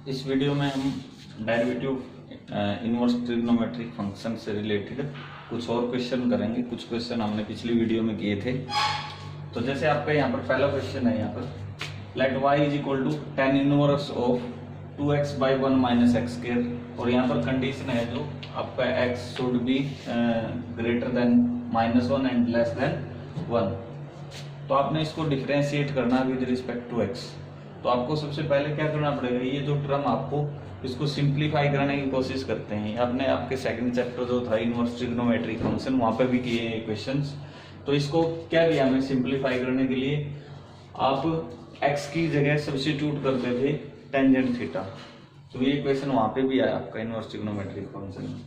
इस वीडियो में हम डेरिवेटिव इनवर्स ट्रिग्नोमेट्रिक फंक्शन से रिलेटेड कुछ और क्वेश्चन करेंगे। कुछ क्वेश्चन हमने पिछली वीडियो में किए थे। तो जैसे आपका यहाँ पर पहला क्वेश्चन है, यहाँ पर let y is equal to tan inverse of 2x by 1 minus x square, और यहाँ पर कंडीशन है जो आपका x should be greater than -1 and less than 1। तो आपने इसको डिफरेंशिएट करना विद रिस्पेक्ट टू x। तो आपको सबसे पहले क्या करना पड़ेगा, ये जो टर्म आपको इसको सिंप्लीफाई करने की कोशिश करते हैं। आपने आपके सेकंड चैप्टर जो था इनवर्स ट्रिग्नोमेट्रिक फंक्शन, वहां पे भी किए हैं क्वेश्चंस। तो इसको क्या किया हमें सिंप्लीफाई करने के लिए, आप x की जगह सब्स्टिट्यूट करते थे टेंजेंट थीटा। तो ये क्वेश्चन वहां पे भी आया आपका इनवर्स ट्रिग्नोमेट्रिक फंक्शन में।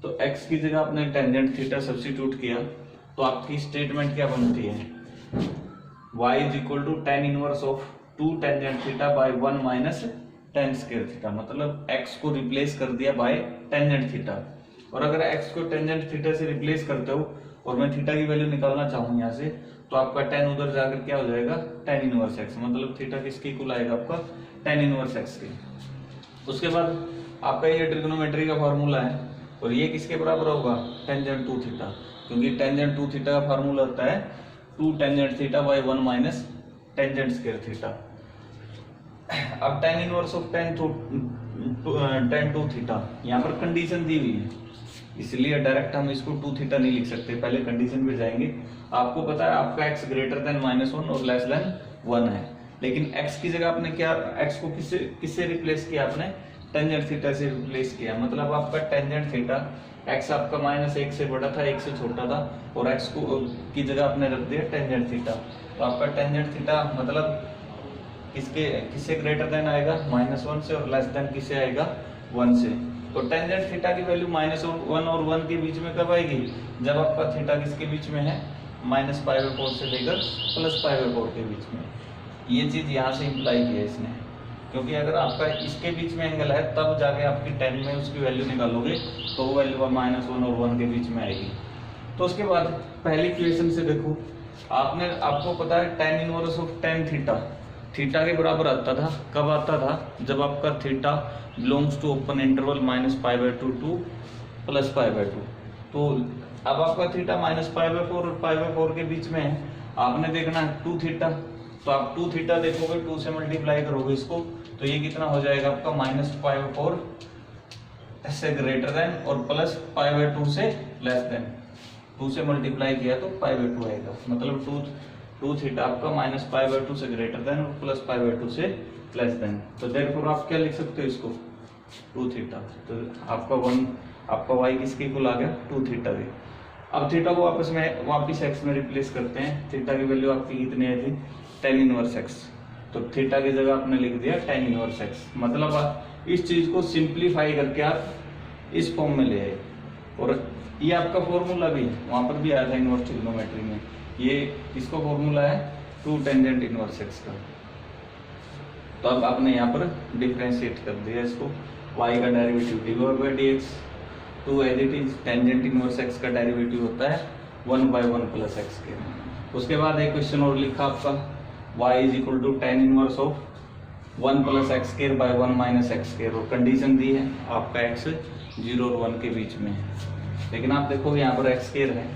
तो x की जगह आपने टेंजेंट थीटा सब्स्टिट्यूट किया तो आपकी स्टेटमेंट क्या बनती है, y is equal to tan inverse of 2 tangent theta by 1 minus tan square theta. मतलब x को रिप्लेस कर दिया बाय टेंजेंट थीटा। और अगर x को टेंजेंट थीटा से रिप्लेस करते हो और मैं थीटा की वैल्यू निकालना चाहूँ यहाँ से, तो आपका tan उधर जाकर क्या हो जाएगा, tan इनवर्स x। मतलब थीटा किसके इक्वल आएगा, आपका tan इनवर्स x के। उसके बाद आपका ये ट्रिग्नोमेट्री का फॉर्मूला है, और ये किसके बराबर होगा, टेंजेंट 2 थीटा। क्योंकि टेंजेंट 2 थीटा का फॉर्मूला होता है 2 tangent theta by 1 minus tangent square theta. अब tan inverse of tan 2 theta, यहाँ पर कंडीशन दी हुई है, इसलिए डायरेक्ट हम इसको 2 थीटा नहीं लिख सकते, पहले कंडीशन पे जाएंगे। आपको पता है आपका x ग्रेटर देन -1 और लेस देन 1 है, लेकिन x की जगह आपने क्या, x को किससे रिप्लेस किया, आपने टेंजेंट थीटा से रिप्लेस किया। मतलब आपका टेंजेंट थीटा x आपका -1 से बड़ा था, 1 से छोटा था, और x को की जगह आपने रख दिया टेंजेंट थीटा। तो आपका टेंजेंट थीटा मतलब किससे ग्रेटर देन आएगा, -1 से, और लेस देन किससे आएगा, 1 से। तो टेंजेंट थीटा की वैल्यू -1 और 1 के बीच में कब आएगी, जब आपका थीटा किसके बीच में है, -π/4 से लेकर +π/4 के बीच में। ये चीज यहाँ से इंप्लाई की है इसने, क्योंकि अगर आपका इसके बीच में एंगल है तब जाके आपकी tan में उसकी वैल्यू निकालोगे तो वो वैल्यू -1 और 1 के बीच में आएगी। तो उसके बाद पहली इक्वेशन से देखो, आपको पता है tan inverse of tan theta के बराबर आता था। कब आता था, जब आपका theta belongs to open interval -π/2 to +π/2। तो अब आपका थीटा -π/4 और π/4 के बीच में है, आपने देखना है 2 थीटा। तो आप 2 थीटा देखोगे, 2 से मल्टीप्लाई करोगे इसको, तो ये कितना हो जाएगा आपका -π/4 से ग्रेटर देन और +π/2 से लेस देन। 2 से मल्टीप्लाई किया तो π/2 आएगा। मतलब 2 थीटा आपका -π/2 से ग्रेटर देन और +π/2 से लेस देन। तो देयरफॉर आप क्या लिख सकते हो इसको, 2 थीटा। तो आपका y किसके इक्वल आ गया, 2 थीटा के। अब थीटा को वापस x में रिप्लेस करते हैं। थीटा की वैल्यू आपकी कितनी आई थी, tan इनवर्स x। तो थीटा की जगह आपने लिख दिया tan इनवर्स x। मतलब आप इस चीज को सिंप्लीफाई करके आप इस फॉर्म में ले आए। और ये आपका फॉर्मूला भी वहां पर भी आया था इनवर्स ट्रिग्नोमेट्री में। ये इसका फॉर्मूला है 2 टेंजेंट इनवर्स x का। तो अब आपने यहाँ पर डिफरेंशिएट कर दिया इसको, y का डेरिवेटिव dy/dx, तो as it is tangent inverse x का डेरिवेटिव होता है 1/1 + x के। उसके बाद एक क्वेश्चन और लिखा आपका, y is equal to tan inverse of 1 + x² by 1 minus x², और कंडीशन दी है आपका x 0 और 1 के बीच में है। लेकिन आप देखो यहाँ पर x² है,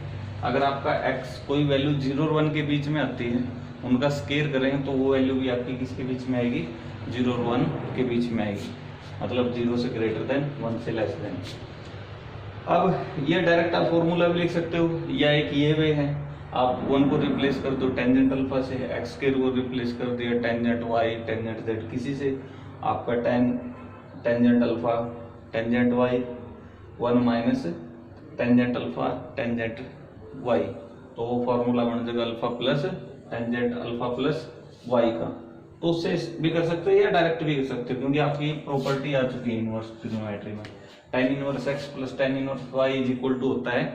अगर आपका x कोई वैल्यू 0 और 1 के बीच में आती है, उनका स्केयर करें तो वो वैल्यू भी आपकी किसके बीच में आएगी, 0 और 1 के बीच में आएगी। मतलब 0 से ग्रेटर देन 1 से लेस देन। अब ये डायरेक्ट आप फॉर्मूला भी लिख सकते हो, या एक ये वे है, आप 1 को रिप्लेस कर दो टेंजेंट अल्फा से, x² को रिप्लेस कर दिया टेंजेंट y, टेंजेंट z किसी से, आपका tangent alpha tangent y 1 minus tangent alpha tangent y। तो वो फॉर्मूला बन जाएगा alpha plus tangent alpha plus y का। तो उससे भी कर सकते हो या डायरेक्ट भी कर सकते हो, क्योंकि आपकी प्रॉपर्टी आ चुकी है इनवर्स ट्रिग्नोमेट्री में। tan inverse x plus tan inverse y is equal to होता है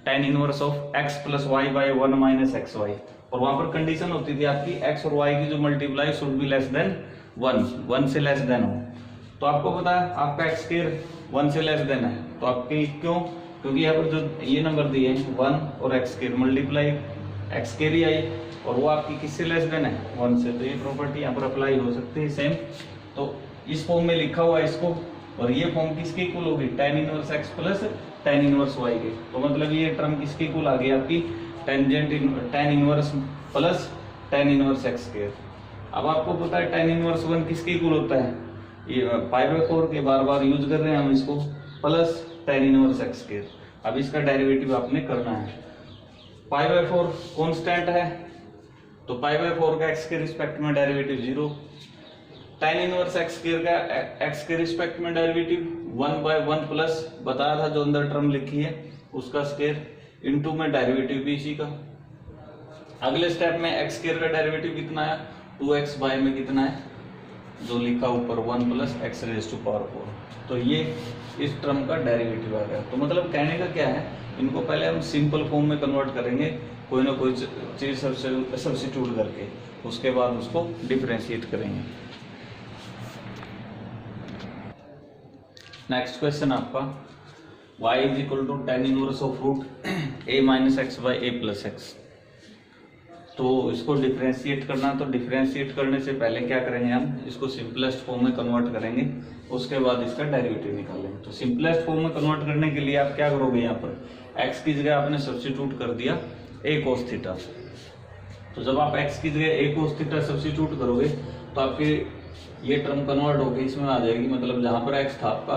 tan inverse of x plus y by 1 minus xy। और वहां पर कंडीशन होती थी आपकी x और y की जो multiply should be less than 1 से लेस देन हो। तो आपको पता है आपका x² 1 से लेस देन है, तो आपकी क्यों, क्योंकि यहाँ पर जो ये नंबर दिए हैं 1 और x² मल्टीप्लाई x² ही आई, और वो आपकी किससे लेस देन है, 1 से। तो ये प्रॉपर्टी यहाँ पर अप्लाई हो सकती है सेम। तो इस फॉर्म में लिखा हुआ है इसको, और ये फॉर्म किसके इक्वल होगी, tan inverse x plus tan inverse y के। तो मतलब ये टर्म किसके इक्वल आ गई आपकी, tan inverse plus tan inverse x square. अब आपको पता है tan इनवर्स 1 किसके इक्वल होता है, ये π/4 के बार बार यूज कर रहे हैं हम इसको, plus tan inverse x square. अब इसका डेरिवेटिव आपने करना है। π/4 कांस्टेंट है, तो π/4 का x के रिस्पेक्ट में derivative 0, tan inverse x square का x के रिस्पेक्ट में डेरिवेटिव 1/1 प्लस बताया था जो अंदर टर्म लिखी है उसका स्क्वायर, इनटू में डेरिवेटिव भी इसी का। अगले स्टेप में x स्क्वायर का डेरिवेटिव कितना है, 2x बाय में कितना है जो लिखा ऊपर 1 plus x raise to power 4। तो ये इस टर्म का डेरिवेटिव आ गया। तो मतलब कहने का क्या है, इनको पहले हम सिंपल फॉर्म में कन्वर्ट करेंगे कोई ना कोई चीज सब्स्टिट्यूट करके, उसके बाद उसको डिफरेंशिएट करेंगे। नेक्स्ट क्वेश्चन आपका y is equal to tan inverse of root a minus x by a plus x. तो इसको डिफरेंशिएट करना, तो डिफरेंशिएट करने से पहले क्या करेंगे, हम इसको सिंपलेस्ट फॉर्म में कन्वर्ट करेंगे, उसके बाद इसका डेरिवेटिव निकालेंगे। तो सिंपलेस्ट फॉर्म में कन्वर्ट करने के लिए आप क्या करोगे, यहाँ पर x की जगह आपने सब्स्टिट्यूट कर दिया a cos थीटा। तो जब आप x की जगह a cos थीटा सब्स्टिट्यूट करोगे तो आपके ये टर्म कन्वर्ट होकर इसमें आ जाएगी, मतलब जहाँ पर x था आपका,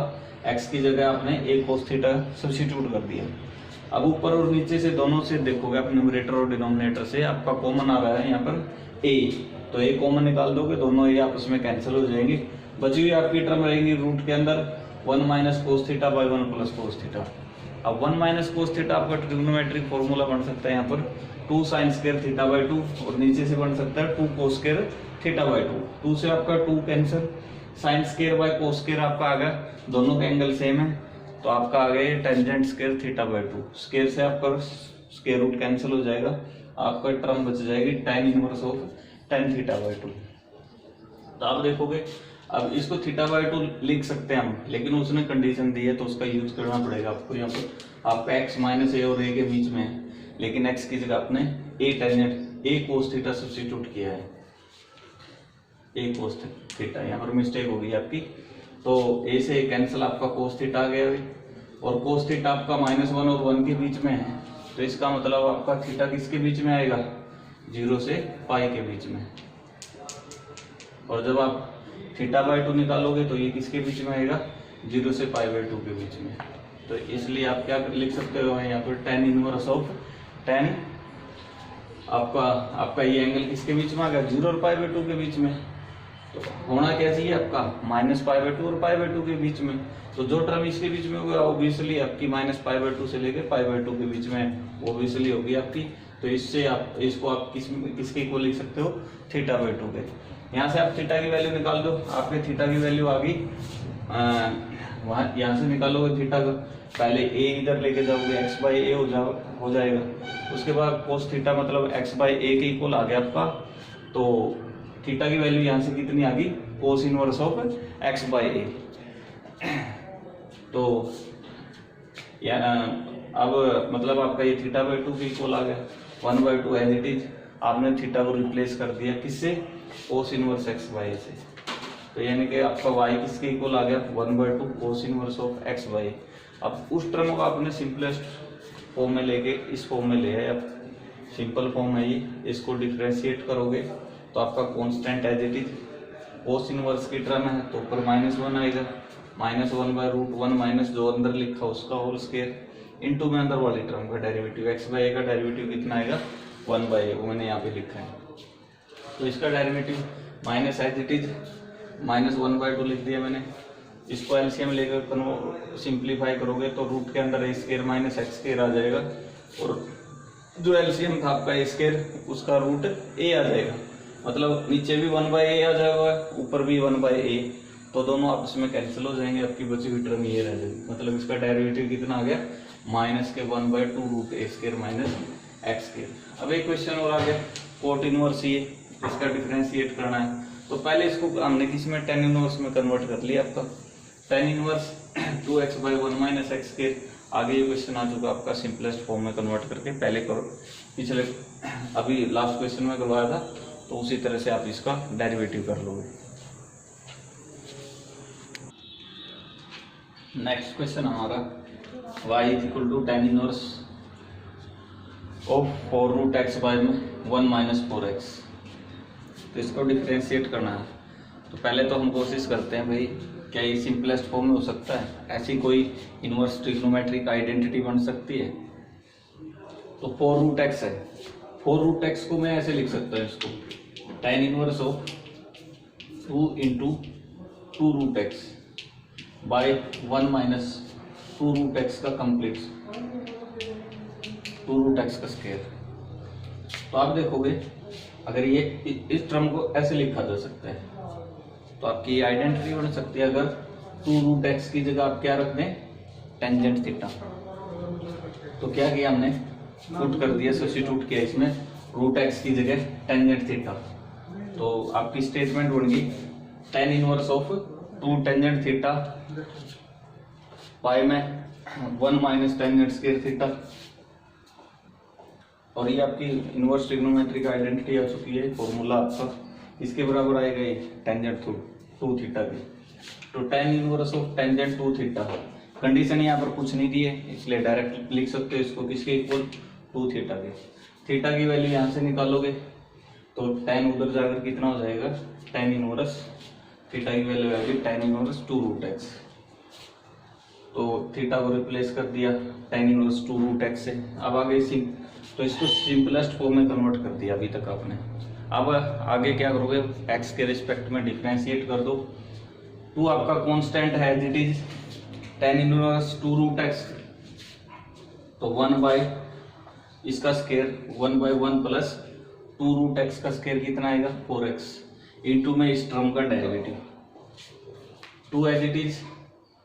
x की जगह आपने a cos थीटा सब्स्टिट्यूट कर दिया। अब ऊपर और नीचे से दोनों से देखोगे, आप न्यूमरेटर और डिनोमिनेटर से आपका कॉमन आ रहा है यहाँ पर a, तो a कॉमन निकाल दोगे, दोनों a आपस में कैंसिल हो जाएंगे। बची हुई आपकी टर्म रहेगी रूट के अंदर 1 minus cos theta by 1 plus cos theta. अब 1 माइनस कोस थीटा आपका ट्रिग्नोमेट्रिक फॉर्मूला बन सकता है यहाँ पर 2 साइन स्क्वायर थीटा बाई 2, और नीचे से बन सकता है 2 कोस स्क्वायर थीटा बाई 2। 2 से आपका 2 cancel, sine square by cos square आपका आ गया, दोनों के एंगल सेम है, तो आपका आ गया tangent square theta by 2। Square से आपका स्क्वायर रूट कैंसिल हो जाएगा, आपका टर्म बच जाएगी tan inverse of tan theta by 2। तो आप देखोगे, अब इसको थीटा बाई 2 लिख सकते हैं हम, लेकिन उसने कंडीशन दी है तो उसका यूज करना पड़ेगा आपको। यहाँ पर आपका x माइनस ए और a के बीच में है, लेकिन x की जगह आपने a tangent a cos theta substitute किया है, a कोस थीटा, यहाँ पर मिस्टेक हो गई आपकी। तो a से कैंसिल, आपका कोस थीटा आ गया, और कोस थीटा आपका -1 और 1 के बीच में है, तो इसका मतलब आपका थीटा किसके बीच में आएगा, 0 से पाई के बीच में। और जब आप थीटा बाई 2 निकालोगे तो ये किसके बीच में आएगा, 0 से पाई बाई 2 के बीच में। तो इसलिए आप क्या लिख सकते हो यहाँ पर tan इनवर्स ऑफ tan, आपका ये एंगल किसके बीच में आ गया, 0 और पाई बाई 2 के बीच में। तो होना क्या चाहिए आपका, माइनस पाई बाई 2 और पाई बाई 2 के बीच में। तो जो टर्म इसके बीच में होगा ऑब्वियसली आपकी माइनस पाई बाई 2 से लेकर पाई बाई 2 के बीच में ऑब्वियसली होगी आपकी। तो इससे आप इसको आप किसके इक्वल लिख सकते हो, थीटा बाई 2 के। यहाँ से आप थीटा की वैल्यू निकाल दो, आपके थीटा की वैल्यू आ गई, वहाँ यहाँ से निकालोगे थीटा का, पहले a इधर लेके जाओगे, x बाई ए हो जाएगा, उसके बाद कोस थीटा मतलब x बाई ए के इक्वल आ गया आपका। तो थीटा की वैल्यू यहाँ से कितनी आ गई, cos inverse of x by A. तो अब मतलब आपका ये थीटा बाई 2 के इक्वल आ गया, 1/2 एज इट इज, आपने थीटा को रिप्लेस कर दिया किससे, कोस इनवर्स x बाई ए से। तो यानी कि आपका y किसके इक्वल आ गया, 1/2 cos inverse of x by A. अब उस टर्म को आपने सिंपलेस्ट फॉर्म में लेके इस फॉर्म में ले आए, अब सिंपल फॉर्म है ये, इसको डिफरेंशिएट करोगे तो आपका constant as it is cos inverse की टर्म है, तो ऊपर -1 आएगा, -1/√1 माइनस जो अंदर लिखा उसका होल स्क्वायर, इनटू में अंदर वाली टर्म का डेरिवेटिव, x बाई ए का डेरिवेटिव कितना आएगा, 1/a, वो मैंने यहाँ पे लिखा है। तो इसका derivative minus as it is -1/2 लिख दिया मैंने। इसको एलसीएम लेकर सिंप्लीफाई करोगे तो रूट के अंदर a² माइनस x² आ जाएगा, और जो एलसीएम था आपका a² उसका रूट a आ जाएगा, मतलब नीचे भी 1/a आ जाएगा, ऊपर भी 1/a, तो दोनों आपस में कैंसिल हो जाएंगे, आपकी बची हुई टर्म ये रह जाएगी। मतलब इसका डेरिवेटिव कितना आ गया, -1/2 रूट a² माइनस x²। अब एक क्वेश्चन और आ गया, कोट इनवर्स ये, इसका डिफरेंशिएट करना है। तो पहले इसको हमने किस में, tan इनवर्स में कन्वर्ट कर लिया आपका, tan inverse 2x/1 minus x²। आगे ये क्वेश्चन आ चुका आपका सिंपलेस्ट फॉर्म में कन्वर्ट करके, पहले करो, पिछले अभी लास्ट क्वेश्चन में करवाया था, तो उसी तरह से आप इसका डेरिवेटिव कर लोगे। नेक्स्ट क्वेश्चन हमारा y is equal to tan inverse of 4 root x by में 1 माइनस 4x। तो इसको डिफ्रेंशिएट करना है। तो पहले तो हम कोशिश करते हैं भाई क्या ये सिंपलेस्ट फॉर्म में हो सकता है, ऐसी कोई इनवर्स ट्रिग्नोमेट्रिक आइडेंटिटी बन सकती है। तो 4 रूट एक्स है, 4 रूट एक्स को मैं ऐसे लिख सकता हूँ, इसको tan inverse of 2 into 2 root x by 1 minus 2 root x का कंप्लीट 2 रूट एक्स का स्क्वायर। तो आप देखोगे अगर ये इस टर्म को ऐसे लिखा जा सकता है तो आपकी आइडेंटिटी बन सकती है। अगर 2 रूट एक्स की जगह आप क्या रख दें, टेंजेंट थीटा। तो क्या किया हमने, पुट कर दिया, सब्स्टिट्यूट किया इसमें रूट एक्स की जगह टेंजेंट थीटा। तो आपकी स्टेटमेंट बन गई tan inverse of 2 tangent theta pi में 1 माइनस टेंजेंट स्क्वायर थीटा। और ये आपकी इनवर्स ट्रिग्नोमेट्रिक आइडेंटिटी आ चुकी है। फॉर्मूला आपका इसके बराबर आएगा ये टेंजेंट 2 थीटा की। तो tan inverse of tangent 2 theta, condition यहाँ पर कुछ नहीं दी है इसलिए डायरेक्ट लिख सकते हो इसको, किसके इक्वल 2 थीटा के। थीटा की वैल्यू यहाँ से निकालोगे तो tan उधर जाकर कितना हो जाएगा, tan इनवर्स थीटा की वैल्यू आएगी tan इनवर्स 2 रूट एक्स। तो थीटा को रिप्लेस कर दिया tan इनवर्स 2 रूट एक्स से। अब आगे तो इसको सिंपलेस्ट फॉर्म में कन्वर्ट कर दिया अभी तक आपने। अब आगे क्या करोगे, x के रिस्पेक्ट में डिफरेंशिएट कर दो। 2 आपका कांस्टेंट है as it is, tan inverse 2 root x. तो 1 बाय इसका square 1 by 1 plus 2 root x का स्क्वायर कितना आएगा 4x इंटू में इस टर्म का derivative 2 as it is,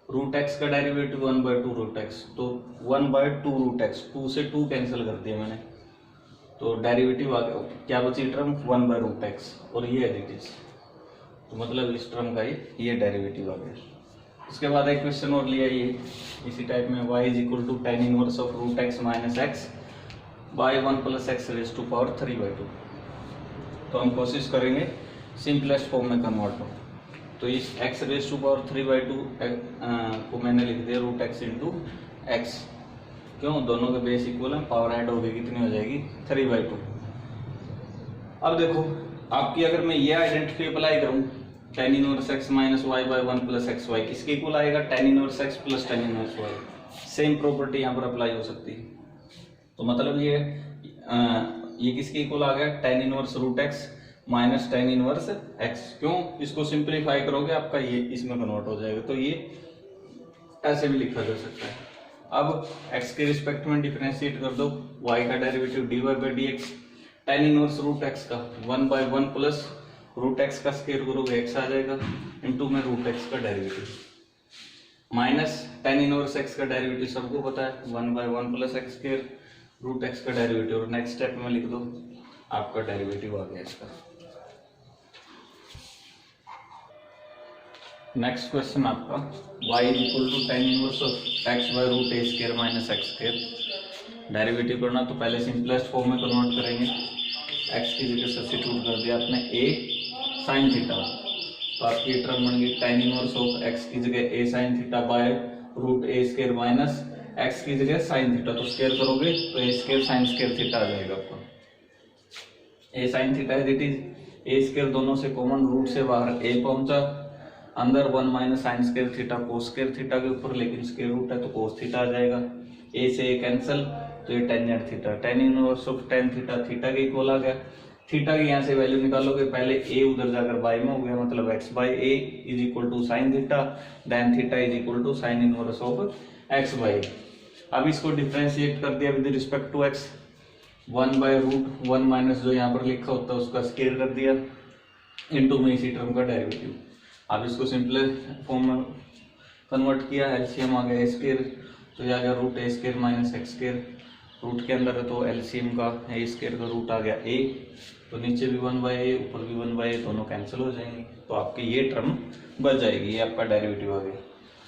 root x का डेरिवेटिव 1 बाय 2 रूट एक्स। तो 1 बाय 2 रूट एक्स, 2 से 2 कैंसिल कर दिया मैंने। तो डेरिवेटिव आ गया, क्या बची टर्म 1 बाय रूट एक्स और ये एज इट इज। तो मतलब इस टर्म का ये डेरिवेटिव आ गया। उसके बाद एक क्वेश्चन और लिया ये इसी टाइप में, y is equal to tan inverse of root x minus x by 1 plus x raise to power 3/2। तो हम कोशिश करेंगे सिंपलेस्ट फॉर्म में कन्वर्ट हो। तो इस x रेज टू पावर 3/2 को मैंने लिख दिया रूट एक्स इंटू एक्स। क्यों, दोनों के बेस इक्वल है, पावर ऐड होगी कितनी हो जाएगी 3/2। अब देखो आपकी अगर मैं ये आइडेंटिटी अप्लाई करूं tan inverse x minus y by 1 plus x y, किसके इक्वल आएगा tan inverse x plus tan inverse y। Same property यहाँ पर अप्लाई हो सकती है। तो मतलब ये किसके इक्वल आ गया, tan inverse root x minus tan inverse x। क्यों, इसको सिंप्लीफाई करोगे आपका ये इसमें कन्वर्ट हो जाएगा। तो ये ऐसे भी लिखा जा सकता है। अब x के रिस्पेक्ट में डिफरेंशिएट कर दो, y का derivative dy by dx, tan inverse root x का 1 बाय 1 प्लस रूट x का स्क्वायर करोगे x आ जाएगा इंटू में रूट x का derivative minus tan inverse x का डेरिवेटिव सबको पता है 1 by 1 plus x square root x का डेरिवेटिव। और नेक्स्ट स्टेप में लिख दो, आपका डेरिवेटिव आ गया इसका। नेक्स्ट क्वेश्चन आपका y is equal to tan inverse of x by root a square minus x square. Derivative करना तो पहले सिंपलेस्ट फॉर्म में कन्वर्ट करेंगे। x की जगह सब्स्टिट्यूट कर दिया आपने a sin थीटा। तो आपकी टर्म बन गई tan इनवर्स ऑफ x की जगह a sin theta by root a square minus x की जगह sin थीटा। तो स्क्वायर करोगे तो a square sin square theta आ जाएगा आपको। a sin theta is it is a square दोनों से कॉमन, रूट से बाहर a पहुंचा, अंदर 1 minus sine square theta cos square theta के ऊपर, लेकिन स्क्वायर रूट है तो कोस थीटा आ जाएगा। a से a कैंसिल तो ये tangent theta, tan inverse of tan theta theta के इक्वल आ गया। थीटा की यहाँ से वैल्यू निकालोगे, पहले a उधर जाकर बाई में हो गया, मतलब x by a is equal to sine theta, then theta is equal to sine inverse of x by. अब इसको डिफरेंशिएट कर दिया with respect to x, 1 by root 1 minus जो यहाँ पर लिखा होता है उसका स्क्वायर कर दिया इंटू में इसी टर्म का डेरिवेटिव। अब इसको सिंपल फॉर्म में कन्वर्ट किया, एलसीएम आ गया स्क्वायर, तो यह आ गया root a square minus x square. Root के अंदर है तो एलसीएम का a स्क्वायर का रूट आ गया a, तो नीचे भी 1 बाय a ऊपर भी 1 बाय a, दोनों कैंसिल हो जाएंगे। तो आपकी ये टर्म बच जाएगी, ये आपका डेरिवेटिव आ गया।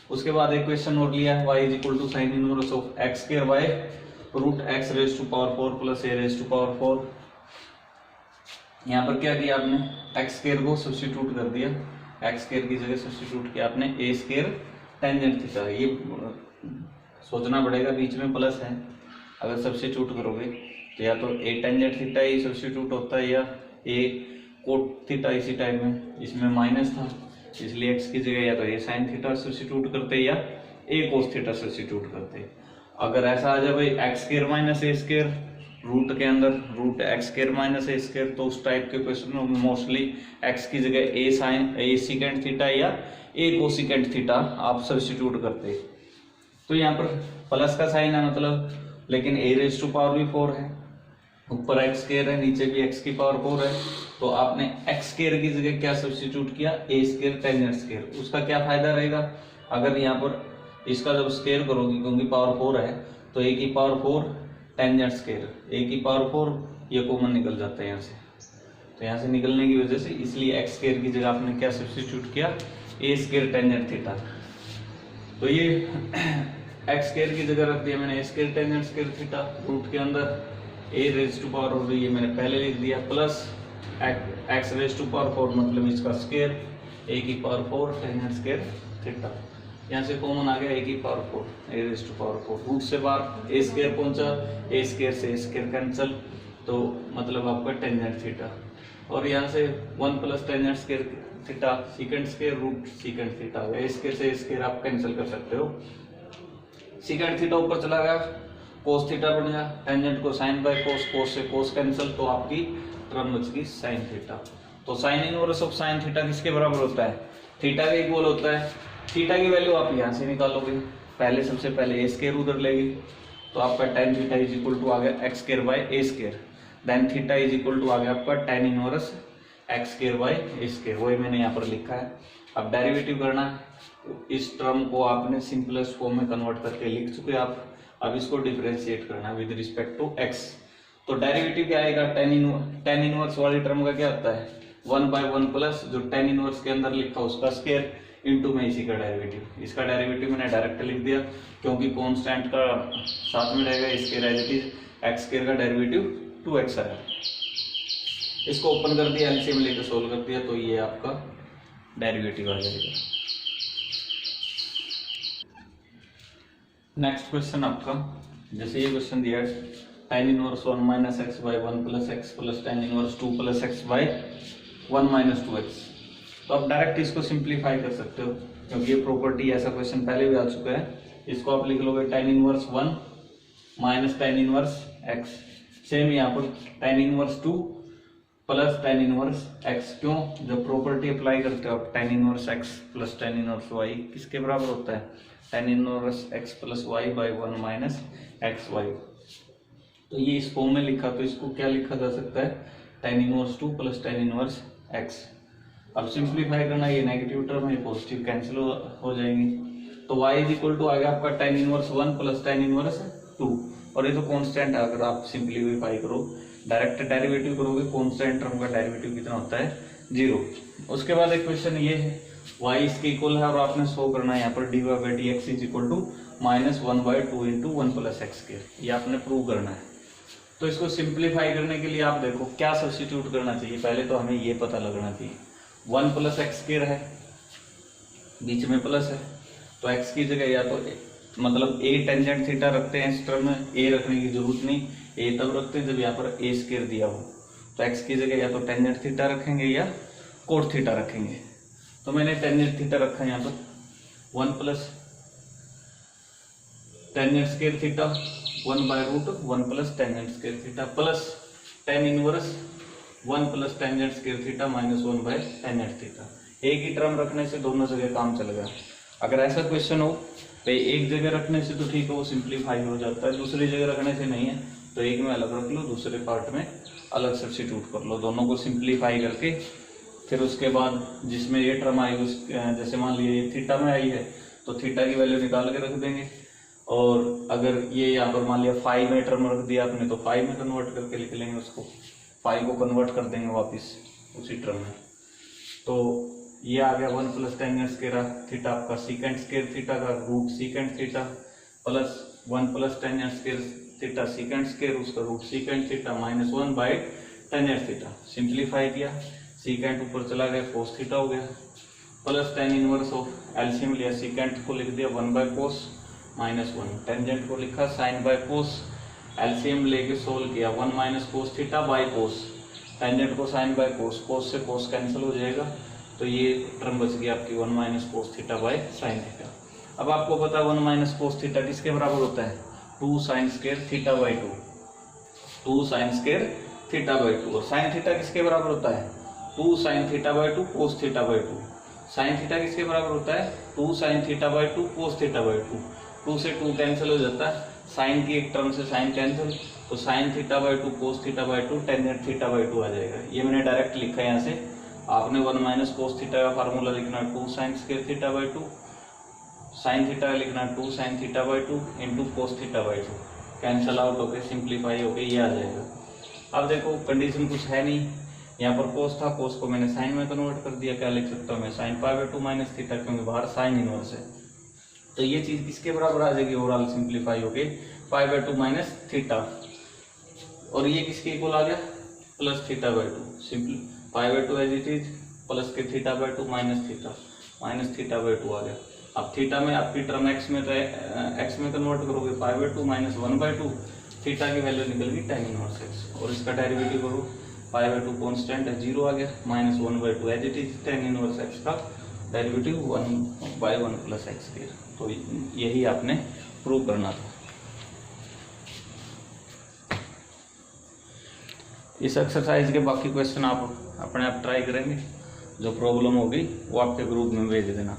उसके बाद एक क्वेश्चन और लिया है, y is equal to sine inverse of x square by root x raise to power 4 plus a raise to power 4। यहाँ पर क्या किया आपने, एक्स स्क्वायर को सब्स्टिट्यूट कर दिया, एक्स स्क्वायर की जगह सब्स्टिट्यूट किया आपने a स्क्वायर टेंजेंट थीटा। ये सोचना पड़ेगा, बीच में प्लस है, अगर सब्स्टिट्यूट करोगे तो या तो ए टेंजेंट थीटा ही सब्स्टिट्यूट होता है या ए कोट थीटा। इसी टाइप में इसमें माइनस था, इसलिए एक्स की जगह या तो ए साइन थीटा सब्स्टिट्यूट करते या ए कोस थीटा सब्स्टिट्यूट करते। अगर ऐसा आ जाए भाई एक्स स्क्वायर माइनस ए स्क्वायर रूट के अंदर रूट एक्स स्क्वायर माइनस ए स्क्वायर, तो उस टाइप के क्वेश्चन में मोस्टली एक्स की जगह ए साइन ए सीकेंट थीटा या ए कोसिकेंट थीटा आप सब्स्टिट्यूट करते। तो यहाँ पर प्लस का साइन है मतलब, लेकिन ए रेज टू पावर भी 4 है, ऊपर एक्स स्क्वायर है, नीचे भी एक्स की पावर 4 है, तो आपने एक्स स्क्वायर की जगह क्या सब्स्टिट्यूट किया, ए स्क्वायर टेंजेंट स्क्वायर। उसका क्या फायदा रहेगा, अगर यहाँ पर इसका जब स्क्वायर करोगे क्योंकि पावर 4 है तो ए की पावर 4 टेंजेंट स्क्वायर, ए की पावर 4 ये कॉमन निकल जाता है यहाँ से, तो यहाँ से निकलने की वजह से इसलिए एक्स स्क्वायर की जगह आपने क्या सब्स्टिट्यूट किया, ए स्क्वायर टेंजेंट थीटा। तो ये एक्स स्क्वायर की जगह रख दिया मैंने a square tangent square theta, root के अंदर ए रेज टू पावर हो रही है मैंने पहले लिख दिया, plus x raise to power 4 मतलब इसका स्क्वायर ए की पावर 4 टेंजेंट स्क्वायर थीटा। यहाँ से कॉमन आ गया ए की power 4 a raise to power 4, root से बाहर ए स्क्वायर पहुंचा, ए स्क्वायर से ए स्क्वायर कैंसिल, तो मतलब आपका टेंजेंट थीटा। और यहाँ से 1 plus tangent square theta secant square root secant theta, a square से ए स्क्वायर आप कैंसिल कर सकते हो, सीकेंट थीटा ऊपर चला गया, कोस थीटा बन गया, टेंजेंट को साइन बाय कोस, कोस से कोस कैंसिल, तो आपकी टर्म बच गई साइन थीटा। तो sign inverse of sine theta किसके बराबर होता है, थीटा के इक्वल होता है। थीटा की वैल्यू आप यहाँ से निकालोगे, पहले सबसे पहले ए स्क्वायर उधर लेगी, तो आपका tan theta is equal to आ गया x square by a square, then theta is equal to आ गया आपका tan inverse x square by a square, वही मैंने यहाँ पर लिखा है। अब डेरिवेटिव करना है, इस टर्म को आपने सिंपलेस्ट फॉर्म में कन्वर्ट करके लिख चुके आप, अब इसको डिफरेंशिएट करना है विद रिस्पेक्ट टू एक्स। तो डेरिवेटिव क्या आएगा, tan इनवर्स वाली टर्म का क्या होता है 1/1 प्लस जो tan इनवर्स के अंदर लिखा उसका स्क्वायर इनटू में इसी का डेरिवेटिव। इसका डेरिवेटिव मैंने डायरेक्ट लिख दिया क्योंकि कांस्टेंट का साथ में रहेगा, इसके as it is x square का डेरिवेटिव 2x आया। इसको ओपन कर दिया, एलसीएम लेकर सोल्व कर दिया, तो ये आपका डेरिवेटिव आ जाएगा। नेक्स्ट क्वेश्चन आपका, जैसे ये क्वेश्चन दिया है tan inverse 1 minus x by 1 plus x plus tan inverse 2 plus x by 1 minus 2x, तो आप डायरेक्ट इसको सिंप्लीफाई कर सकते हो क्योंकि ये प्रॉपर्टी ऐसा क्वेश्चन पहले भी आ चुका है। इसको आप लिख लोगे tan inverse 1 minus tan inverse x, same यहाँ पर tan inverse 2 plus tan inverse x। क्यों, जब प्रॉपर्टी अप्लाई करते हो आप tan inverse x plus tan inverse y किसके बराबर होता है, tan inverse x plus y by 1 minus xy। तो ये इस फॉर्म में लिखा, तो इसको क्या लिखा जा सकता है tan inverse 2 plus tan inverse x। अब सिंप्लीफाई करना, ये नेगेटिव टर्म है पॉजिटिव कैंसिल हो जाएंगी, तो y इज इक्वल टू आ गया आपका tan inverse 1 plus tan inverse 2, और ये तो कांस्टेंट है, अगर आप सिंप्लीफाई करो डायरेक्ट डेरिवेटिव करोगे कांस्टेंट टर्म का डेरिवेटिव कितना होता है 0। उसके बाद एक क्वेश्चन ये है y इसके इक्वल है और आपने शो करना है यहाँ पर dy/dx is equal to -1/2 into 1 plus x square, ये आपने प्रूव करना है। तो इसको सिंप्लीफाई करने के लिए आप देखो क्या सब्स्टिट्यूट करना चाहिए, पहले तो हमें ये पता लगना चाहिए 1 प्लस एक्स स्क्वायर है, बीच में प्लस है, तो x की जगह या तो मतलब a टेंजेंट थीटा रखते हैं, इस टर्म में a रखने की जरूरत नहीं, a तब रखते हैं जब यहाँ पर a स्क्वायर दिया हो, तो x की जगह या तो टेंजेंट थीटा रखेंगे या कोट थीटा रखेंगे। तो मैंने टेंजेंट थीटा रखा है यहाँ पर 1 plus tangent square theta 1/√1 plus tangent square theta plus tan inverse 1 plus tangent square theta minus 1/टेंजेंट थीटा। एक ही टर्म रखने से दोनों जगह काम चलेगा। अगर ऐसा क्वेश्चन हो तो एक जगह रखने से तो ठीक है, वो सिंप्लीफाई हो जाता है, दूसरी जगह रखने से नहीं है, तो एक में अलग रख लो, दूसरे पार्ट में अलग सब्स्टिट्यूट कर लो, दोनों को सिंप्लीफाई करके फिर उसके बाद जिसमें ये टर्म आई उस जैसे मान लीजिए ये थीटा में आई है तो थीटा की वैल्यू निकाल के रख देंगे, और अगर ये यहाँ पर मान लिया फाई में टर्म रख दिया आपने तो फाई में कन्वर्ट करके लिख लेंगे, उसको फाई को कन्वर्ट कर देंगे वापस उसी टर्म में। तो ये आ गया 1 प्लस टेंजेंट स्क्वायर थीटा आपका सीकेंट स्क्वायर थीटा का root secant theta plus 1 plus tangent square theta secant square उसका रूट सीकेंट थीटा माइनस 1/टेंजेंट थीटा। सिंप्लीफाई किया, सीकेंट ऊपर चला गया कोस थीटा हो गया, plus tan inverse of LCM लिया, सीकेंट को लिख दिया 1/cos -1, टेंजेंट को लिखा sin/cos, एलसीएम लेके सोल्व किया 1 - cos theta by cos, tangent को sin/cos, cos से cos कैंसिल हो जाएगा, तो ये टर्म बच गई आपकी 1 - cos theta by sin theta. अब आपको पता है 1 - cos थीटा किसके बराबर होता है, 2 sin square theta by 2, 2 sin square theta by 2, और sin थीटा किसके बराबर होता है, 2 sin theta by 2 cos theta by 2, sin theta किसके बराबर होता है, 2 sin theta by 2 cos theta by 2, 2 से 2 कैंसिल हो जाता है, sin की एक टर्म से sin कैंसिल, तो sin theta by 2 cos theta by 2 tangent theta by 2 आ जाएगा। ये मैंने डायरेक्ट लिखा है यहाँ से, आपने 1 - cos थीटा का फार्मूला लिखना 2 sin square theta by 2, sin theta लिखना 2 sin theta by 2 into cos theta by 2, cancel out होके सिंप्लीफाई होके ये आ जाएगा। अब देखो कंडीशन कुछ है नहीं, यहाँ पर cos था, cos को मैंने sin में कन्वर्ट कर दिया, क्या लिख सकता हूँ मैं sin π/2 माइनस थीटा, क्योंकि बाहर sin इनवर्स है, तो ये चीज किसके बराबर आ जाएगी, ओवरऑल सिंप्लीफाई होके π/2 माइनस थीटा, और ये किसके इक्वल आ गया, plus theta by 2, simple π/2 as it is, plus के theta by 2 minus theta by 2 आ गया। अब थीटा में आपकी टर्म एक्स में, तो एक्स में कन्वर्ट करोगे π/2 माइनस 1/2, थीटा की वैल्यू निकल गई tan इनवर्स एक्स, और इसका डेरिवेटिव करो, π/2 कांस्टेंट है 0 आ गया, minus 1/2 as it is, tan inverse x का डेरिवेटिव 1/1 प्लस एक्स स्क्वायर। तो यही आपने प्रूव करना था। इस एक्सरसाइज के बाकी क्वेश्चन आप अपने आप ट्राई करेंगे, जो प्रॉब्लम होगी वो आपके ग्रुप में भेज देना।